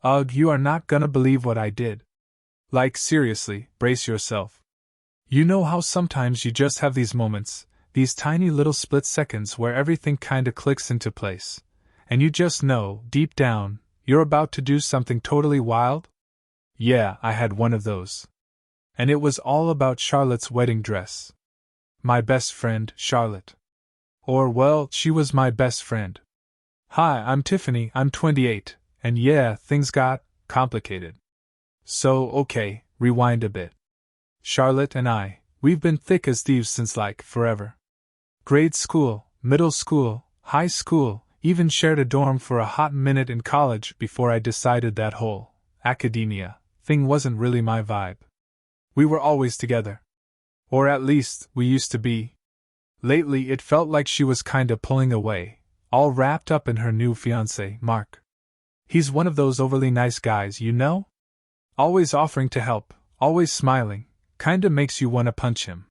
Ugh, you are not gonna believe what I did. Like, seriously, brace yourself. You know how sometimes you just have these moments, these tiny little split seconds where everything kinda clicks into place, and you just know, deep down, you're about to do something totally wild? Yeah, I had one of those. And it was all about Charlotte's wedding dress. My best friend, Charlotte. Or, well, she was my best friend. Hi, I'm Tiffany, I'm 28, and yeah, things got complicated. So, okay, rewind a bit. Charlotte and I, we've been thick as thieves since like forever. Grade school, middle school, high school, even shared a dorm for a hot minute in college before I decided that whole academia thing wasn't really my vibe. We were always together. Or at least, we used to be. Lately, it felt like she was kinda pulling away, all wrapped up in her new fiancé, Mark. He's one of those overly nice guys, you know? Always offering to help, always smiling, kinda makes you wanna punch him.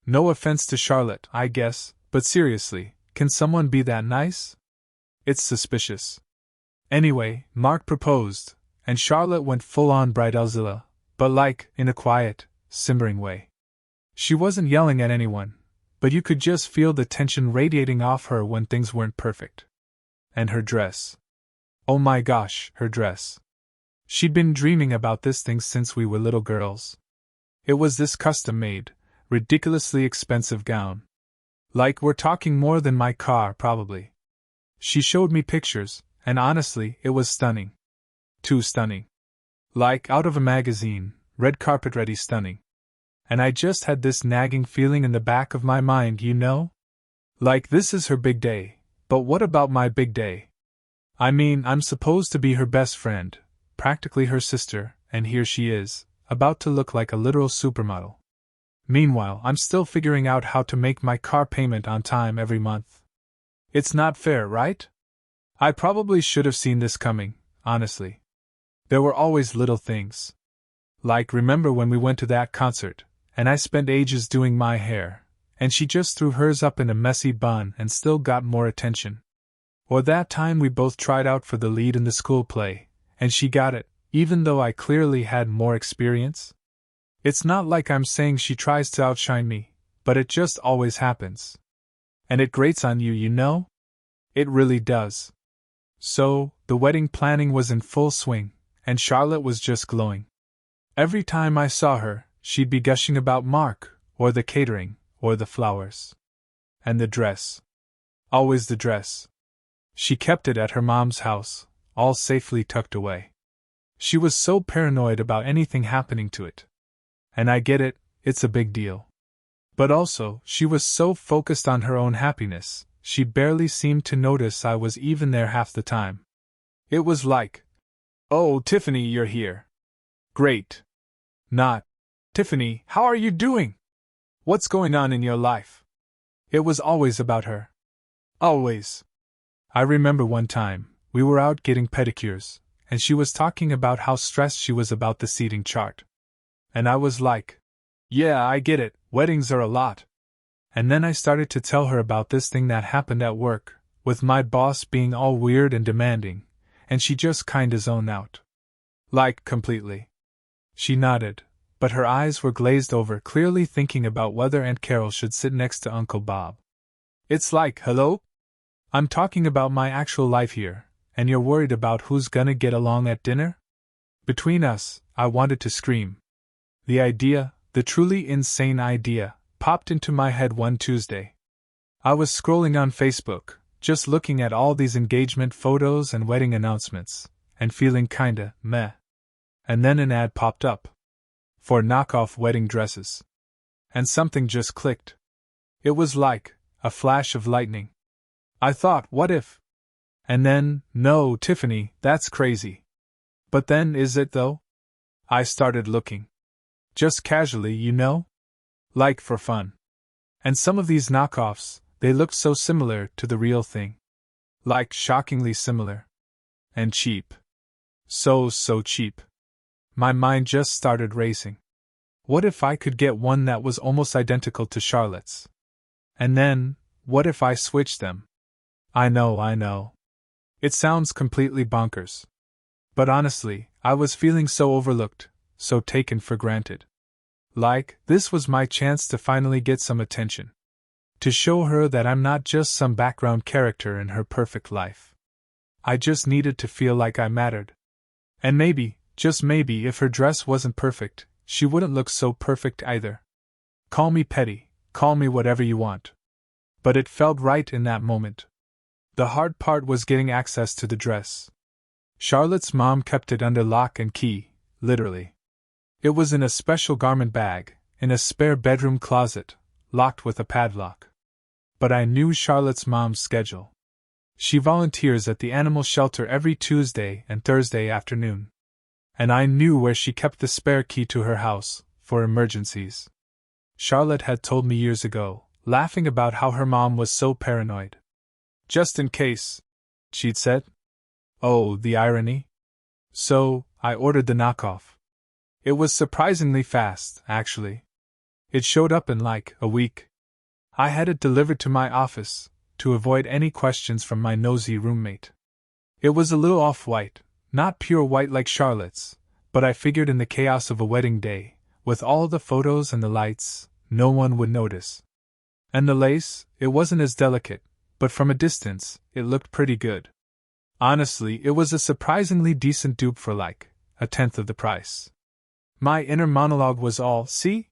No offense to Charlotte, I guess, but seriously, can someone be that nice? It's suspicious. Anyway, Mark proposed, and Charlotte went full-on bridezilla, but like, in a quiet, simmering way. She wasn't yelling at anyone, but you could just feel the tension radiating off her when things weren't perfect. And her dress. Oh my gosh, her dress. She'd been dreaming about this thing since we were little girls. It was this custom-made, ridiculously expensive gown. Like, we're talking more than my car, probably. She showed me pictures, and honestly, it was stunning. Too stunning. Like, out of a magazine, red carpet ready stunning. And I just had this nagging feeling in the back of my mind, you know? Like, this is her big day, but what about my big day? I mean, I'm supposed to be her best friend, practically her sister, and here she is, about to look like a literal supermodel. Meanwhile, I'm still figuring out how to make my car payment on time every month. It's not fair, right? I probably should have seen this coming, honestly. There were always little things. Like, remember when we went to that concert, and I spent ages doing my hair, and she just threw hers up in a messy bun and still got more attention. Or that time we both tried out for the lead in the school play, and she got it, even though I clearly had more experience. It's not like I'm saying she tries to outshine me, but it just always happens. And it grates on you, you know? It really does. So, the wedding planning was in full swing, and Charlotte was just glowing. Every time I saw her, she'd be gushing about Mark, or the catering, or the flowers. And the dress. Always the dress. She kept it at her mom's house, all safely tucked away. She was so paranoid about anything happening to it. And I get it, it's a big deal. But also, she was so focused on her own happiness, she barely seemed to notice I was even there half the time. It was like, "Oh, Tiffany, you're here. Great." Not, "Tiffany, how are you doing? What's going on in your life?" It was always about her. Always. I remember one time, we were out getting pedicures, and she was talking about how stressed she was about the seating chart. And I was like, "Yeah, I get it, weddings are a lot." And then I started to tell her about this thing that happened at work, with my boss being all weird and demanding, and she just kinda zoned out. Like, completely. She nodded, but her eyes were glazed over, clearly thinking about whether Aunt Carol should sit next to Uncle Bob. It's like, hello? I'm talking about my actual life here, and you're worried about who's gonna get along at dinner? Between us, I wanted to scream. The idea, the truly insane idea, popped into my head one Tuesday. I was scrolling on Facebook, just looking at all these engagement photos and wedding announcements, and feeling kinda meh. And then an ad popped up. For Knockoff wedding dresses. And something just clicked. It was like a flash of lightning. I thought, what if? And then, no, Tiffany, that's crazy. But then, is it though? I started looking. Just casually, you know? Like for fun. And some of these knockoffs, they looked so similar to the real thing. Like shockingly similar. And cheap. So cheap. My mind just started racing. What if I could get one that was almost identical to Charlotte's? And then, what if I switched them? I know. It sounds completely bonkers. But honestly, I was feeling so overlooked, so taken for granted. Like, this was my chance to finally get some attention. To show her that I'm not just some background character in her perfect life. I just needed to feel like I mattered. And maybe, just maybe, if her dress wasn't perfect, she wouldn't look so perfect either. Call me petty, call me whatever you want. But it felt right in that moment. The hard part was getting access to the dress. Charlotte's mom kept it under lock and key, literally. It was in a special garment bag, in a spare bedroom closet, locked with a padlock. But I knew Charlotte's mom's schedule. She volunteers at the animal shelter every Tuesday and Thursday afternoon. And I knew where she kept the spare key to her house, for emergencies. Charlotte had told me years ago, laughing about how her mom was so paranoid. Just in case, she'd said. Oh, the irony. So, I ordered the knockoff. It was surprisingly fast, actually. It showed up in like a week. I had it delivered to my office, to avoid any questions from my nosy roommate. It was a little off-white, not pure white like Charlotte's, but I figured in the chaos of a wedding day, with all the photos and the lights, no one would notice. And the lace, it wasn't as delicate, but from a distance, it looked pretty good. Honestly, it was a surprisingly decent dupe for like a tenth of the price. My inner monologue was all, see?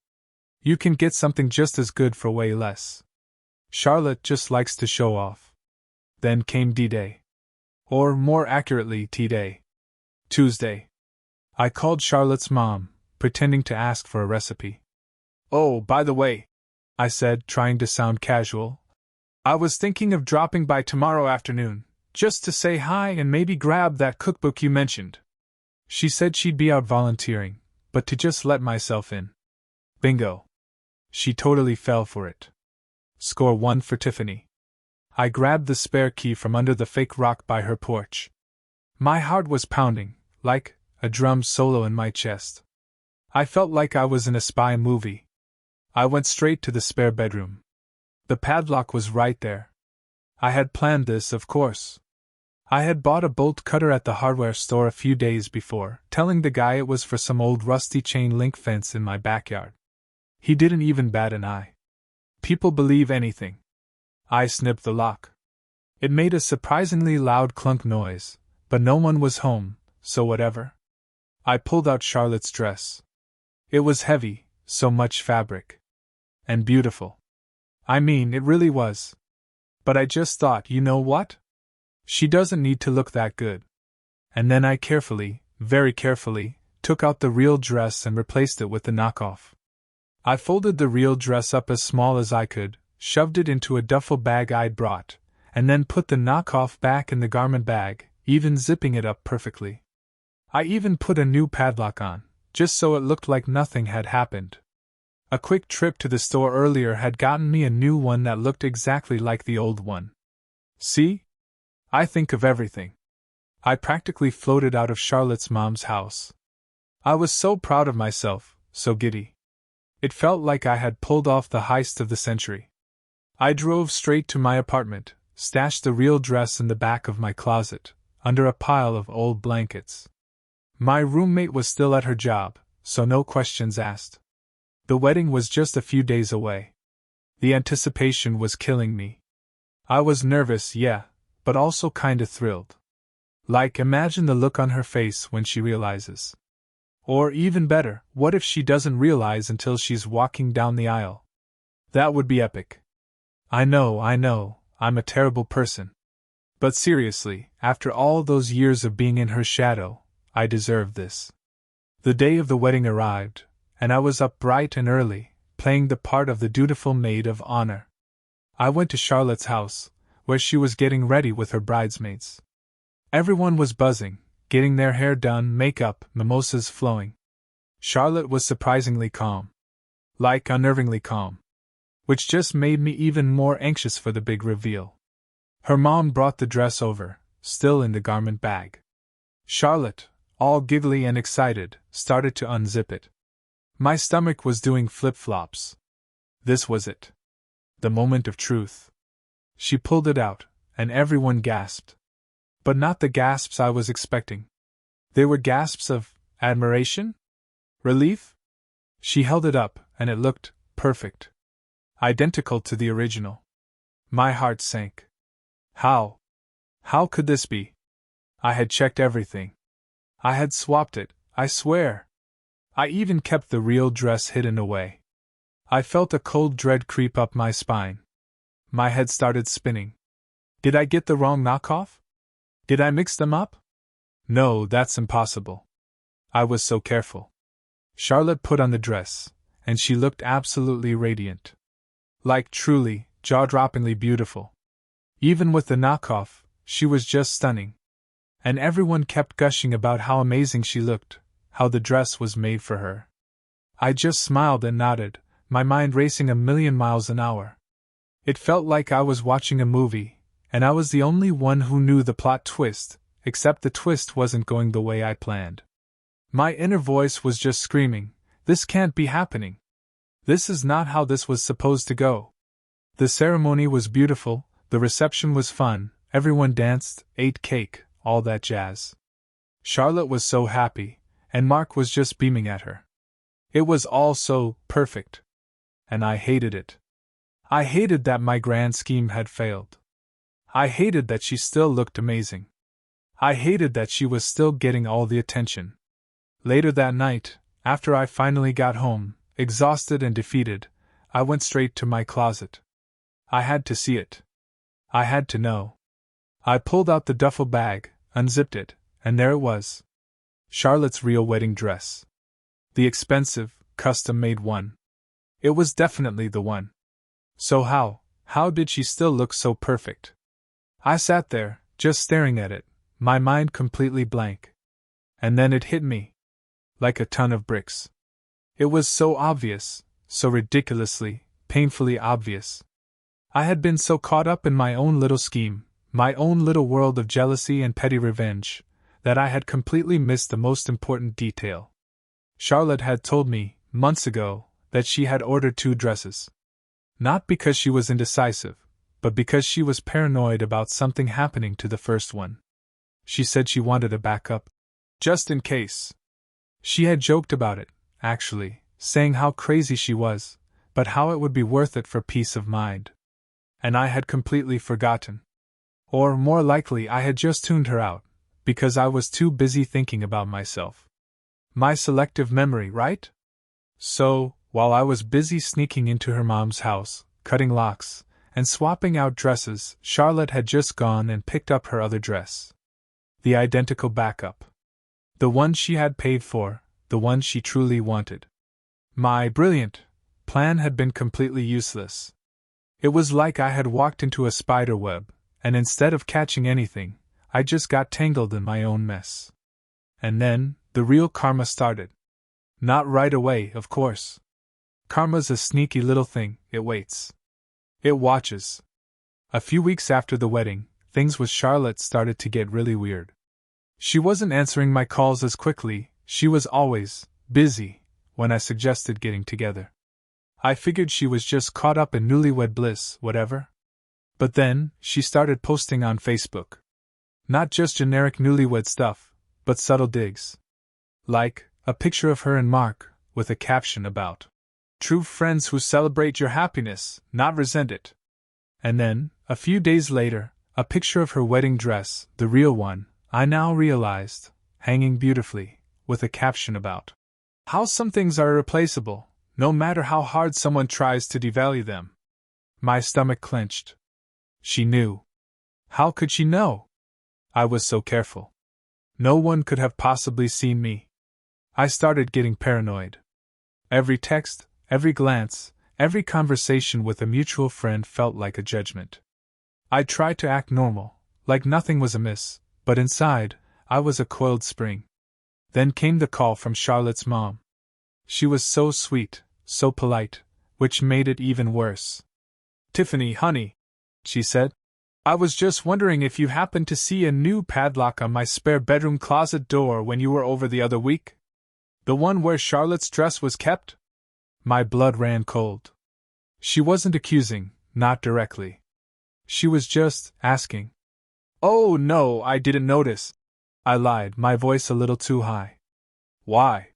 You can get something just as good for way less. Charlotte just likes to show off. Then came D-Day. Or more accurately, T-Day. Tuesday. I called Charlotte's mom, pretending to ask for a recipe. Oh, by the way, I said, trying to sound casual, I was thinking of dropping by tomorrow afternoon, just to say hi and maybe grab that cookbook you mentioned. She said she'd be out volunteering, but to just let myself in. Bingo. She totally fell for it. Score 1 for Tiffany. I grabbed the spare key from under the fake rock by her porch. My heart was pounding, like a drum solo in my chest. I felt like I was in a spy movie. I went straight to the spare bedroom. The padlock was right there. I had planned this, of course. I had bought a bolt cutter at the hardware store a few days before, telling the guy it was for some old rusty chain link fence in my backyard. He didn't even bat an eye. People believe anything. I snipped the lock. It made a surprisingly loud clunk noise, but no one was home, so whatever. I pulled out Charlotte's dress. It was heavy, so much fabric. And beautiful. I mean, it really was. But I just thought, you know what? She doesn't need to look that good. And then I carefully, very carefully, took out the real dress and replaced it with the knockoff. I folded the real dress up as small as I could, shoved it into a duffel bag I'd brought, and then put the knockoff back in the garment bag, even zipping it up perfectly. I even put a new padlock on, just so it looked like nothing had happened. A quick trip to the store earlier had gotten me a new one that looked exactly like the old one. See? I think of everything. I practically floated out of Charlotte's mom's house. I was so proud of myself, so giddy. It felt like I had pulled off the heist of the century. I drove straight to my apartment, stashed the real dress in the back of my closet, under a pile of old blankets. My roommate was still at her job, so no questions asked. The wedding was just a few days away. The anticipation was killing me. I was nervous, yeah, but also kinda thrilled. Like, imagine the look on her face when she realizes. Or even better, what if she doesn't realize until she's walking down the aisle? That would be epic. I know, I'm a terrible person. But seriously, after all those years of being in her shadow, I deserve this. The day of the wedding arrived, and I was up bright and early, playing the part of the dutiful maid of honor. I went to Charlotte's house, where she was getting ready with her bridesmaids. Everyone was buzzing, getting their hair done, makeup, mimosas flowing. Charlotte was surprisingly calm. Like unnervingly calm. Which just made me even more anxious for the big reveal. Her mom brought the dress over, still in the garment bag. Charlotte, all giggly and excited, started to unzip it. My stomach was doing flip-flops. This was it. The moment of truth. She pulled it out, and everyone gasped. But not the gasps I was expecting. They were gasps of admiration? Relief? She held it up, and it looked perfect. Identical to the original. My heart sank. How? How could this be? I had checked everything. I had swapped it, I swear. I even kept the real dress hidden away. I felt a cold dread creep up my spine. My head started spinning. Did I get the wrong knockoff? Did I mix them up? No, that's impossible. I was so careful. Charlotte put on the dress, and she looked absolutely radiant. Like truly, jaw-droppingly beautiful. Even with the knockoff, she was just stunning. And everyone kept gushing about how amazing she looked, how the dress was made for her. I just smiled and nodded, my mind racing a million miles an hour. It felt like I was watching a movie, and I was the only one who knew the plot twist, except the twist wasn't going the way I planned. My inner voice was just screaming, "This can't be happening. This is not how this was supposed to go." The ceremony was beautiful, the reception was fun, everyone danced, ate cake, all that jazz. Charlotte was so happy, and Mark was just beaming at her. It was all so perfect. And I hated it. I hated that my grand scheme had failed. I hated that she still looked amazing. I hated that she was still getting all the attention. Later that night, after I finally got home, exhausted and defeated, I went straight to my closet. I had to see it. I had to know. I pulled out the duffel bag, unzipped it, and there it was. Charlotte's real wedding dress. The expensive, custom-made one. It was definitely the one. So how did she still look so perfect? I sat there, just staring at it, my mind completely blank. And then it hit me. Like a ton of bricks. It was so obvious, so ridiculously, painfully obvious. I had been so caught up in my own little scheme, my own little world of jealousy and petty revenge, that I had completely missed the most important detail. Charlotte had told me, months ago, that she had ordered 2 dresses. Not because she was indecisive, but because she was paranoid about something happening to the first one. She said she wanted a backup. Just in case. She had joked about it, actually, saying how crazy she was, but how it would be worth it for peace of mind. And I had completely forgotten. Or more likely I had just tuned her out, because I was too busy thinking about myself. My selective memory, right? So, while I was busy sneaking into her mom's house, cutting locks, and swapping out dresses, Charlotte had just gone and picked up her other dress. The identical backup. The one she had paid for, the one she truly wanted. My brilliant plan had been completely useless. It was like I had walked into a spider web, and instead of catching anything, I just got tangled in my own mess. And then, the real karma started. Not right away, of course. Karma's a sneaky little thing, it waits. It watches. A few weeks after the wedding, things with Charlotte started to get really weird. She wasn't answering my calls as quickly, she was always busy when I suggested getting together. I figured she was just caught up in newlywed bliss, whatever. But then, she started posting on Facebook. Not just generic newlywed stuff, but subtle digs. Like, a picture of her and Mark, with a caption about true friends who celebrate your happiness, not resent it. And then, a few days later, a picture of her wedding dress, the real one, I now realized, hanging beautifully, with a caption about how some things are irreplaceable, no matter how hard someone tries to devalue them. My stomach clenched. She knew. How could she know? I was so careful. No one could have possibly seen me. I started getting paranoid. Every text, every glance, every conversation with a mutual friend felt like a judgment. I tried to act normal, like nothing was amiss, but inside, I was a coiled spring. Then came the call from Charlotte's mom. She was so sweet, so polite, which made it even worse. "Tiffany, honey," she said, "I was just wondering if you happened to see a new padlock on my spare bedroom closet door when you were over the other week? The one where Charlotte's dress was kept?" My blood ran cold. She wasn't accusing, not directly. She was just asking. "Oh no, I didn't notice," I lied, my voice a little too high. Why?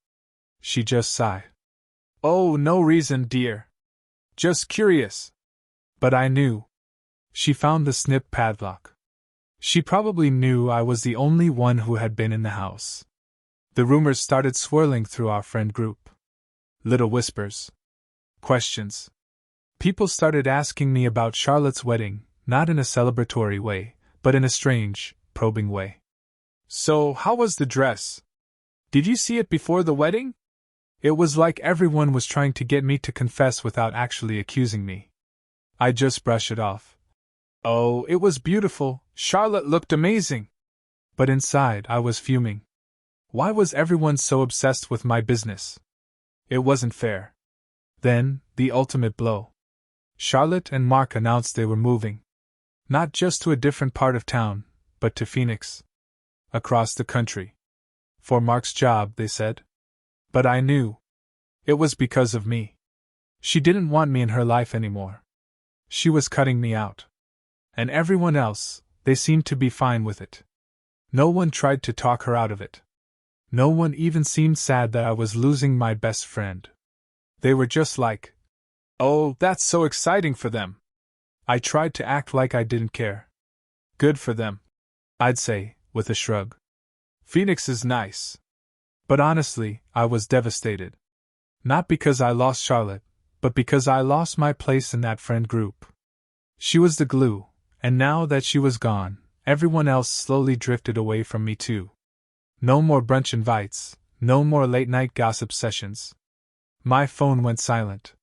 She just sighed. Oh, no reason, dear. Just curious. But I knew. She found the snip padlock. She probably knew I was the only one who had been in the house. The rumors started swirling through our friend group. Little whispers. Questions. People started asking me about Charlotte's wedding, not in a celebratory way, but in a strange, probing way. So, how was the dress? Did you see it before the wedding? It was like everyone was trying to get me to confess without actually accusing me. I just brushed it off. Oh, it was beautiful, Charlotte looked amazing. But inside I was fuming. Why was everyone so obsessed with my business? It wasn't fair. Then, the ultimate blow. Charlotte and Mark announced they were moving. Not just to a different part of town, but to Phoenix. Across the country. For Mark's job, they said. But I knew. It was because of me. She didn't want me in her life anymore. She was cutting me out. And everyone else, they seemed to be fine with it. No one tried to talk her out of it. No one even seemed sad that I was losing my best friend. They were just like, oh, that's so exciting for them. I tried to act like I didn't care. Good for them, I'd say, with a shrug. Phoenix is nice. But honestly, I was devastated. Not because I lost Charlotte, but because I lost my place in that friend group. She was the glue, and now that she was gone, everyone else slowly drifted away from me too. No more brunch invites, no more late-night gossip sessions. My phone went silent.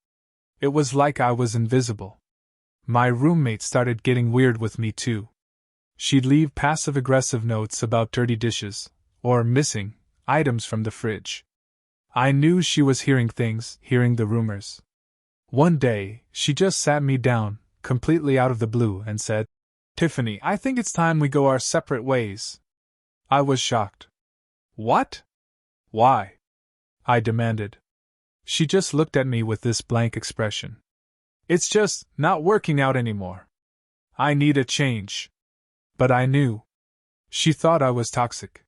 It was like I was invisible. My roommate started getting weird with me too. She'd leave passive-aggressive notes about dirty dishes, or missing items from the fridge. I knew she was hearing things, hearing the rumors. One day, she just sat me down, completely out of the blue, and said, Tiffany, I think it's time we go our separate ways. I was shocked. What? Why? I demanded. She just looked at me with this blank expression. It's just not working out anymore. I need a change. But I knew. She thought I was toxic.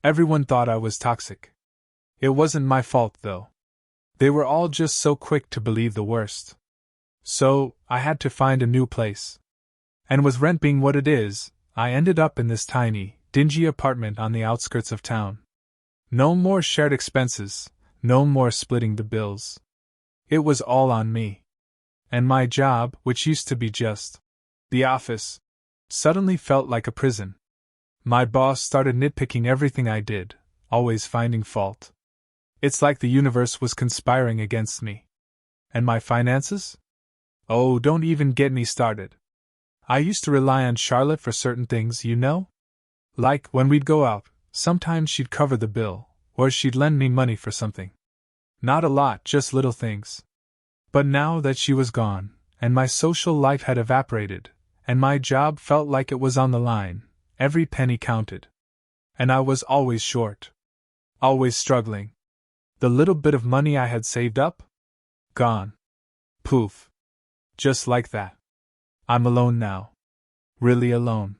Everyone thought I was toxic. It wasn't my fault, though. They were all just so quick to believe the worst. So, I had to find a new place. And with rent being what it is, I ended up in this tiny, dingy apartment on the outskirts of town. No more shared expenses, no more splitting the bills. It was all on me. And my job, which used to be just the office, suddenly felt like a prison. My boss started nitpicking everything I did, always finding fault. It's like the universe was conspiring against me. And my finances? Oh, don't even get me started. I used to rely on Charlotte for certain things, you know? Like, when we'd go out, sometimes she'd cover the bill, or she'd lend me money for something. Not a lot, just little things. But now that she was gone, and my social life had evaporated, and my job felt like it was on the line, every penny counted. And I was always short. Always struggling. The little bit of money I had saved up? Gone. Poof. Just like that. I'm alone now. Really alone.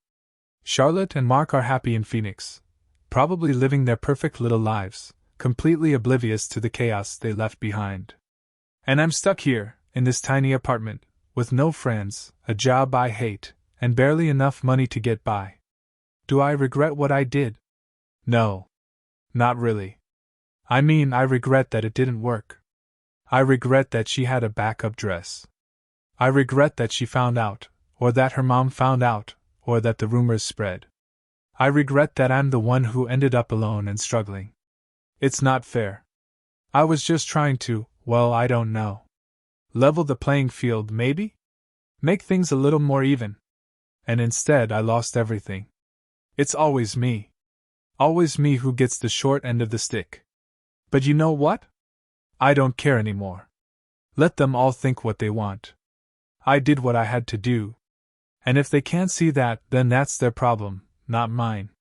Charlotte and Mark are happy in Phoenix, probably living their perfect little lives, completely oblivious to the chaos they left behind. And I'm stuck here, in this tiny apartment, with no friends, a job I hate, and barely enough money to get by. Do I regret what I did? No. Not really. I mean, I regret that it didn't work. I regret that she had a backup dress. I regret that she found out, or that her mom found out, or that the rumors spread. I regret that I'm the one who ended up alone and struggling. It's not fair. I was just trying to, well, I don't know. Level the playing field, maybe? Make things a little more even. And instead I lost everything. It's always me. Always me who gets the short end of the stick. But you know what? I don't care anymore. Let them all think what they want. I did what I had to do. And if they can't see that, then that's their problem, not mine.